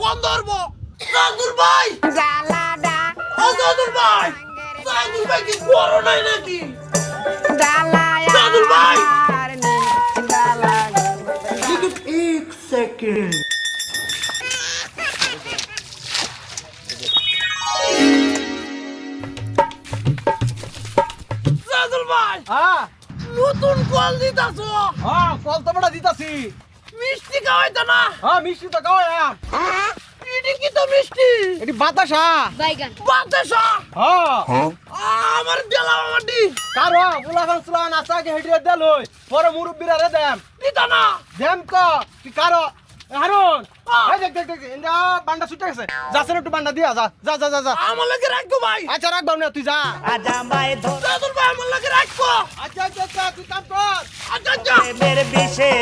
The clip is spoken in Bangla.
ফোন ধরবো। সাদুল ভাই, জালাডা ও সাদুল ভাই, সাদুল ভাই কি করোনাই নাকি? জালায়া সাদুল ভাই, আর নীল জালাডা लेकिन एक सेकंड সাদুল ভাই, হ্যাঁ নতুন কল দিতাছো, হ্যাঁ কল তো বড় দিতাছি। মিষ্টি খাওয়াইতো না? হ্যাঁ মিষ্টি তো খাওয়াম। এটি কি তো মিষ্টি? এটি বাতাসা। বাইগান বাতাসা। হ্যাঁ আমার দিলাম আমারটি কারো ফুলাফান সুলান আসাকে হেডিয়ে দেলই পরে মুরব্বিরা রে দেম দিতা না। দেম তো কি কারো হারুন হ্যাঁ। এই দেখ দেখ দেখ ইন্দা বান্ডা ছুটে গেছে যাছেন একটু বান্ডা দিয়া যা যা যা যা যা আমার লাগে রাখবো ভাই। আচ্ছা রাখবাম না তুই যা আজামায় ধর সাদুল ভাই আমার লাগে রাখবো। আচ্ছা আচ্ছা আচ্ছা তুই কাম কর আচ্ছা আচ্ছা। মেরে বিষে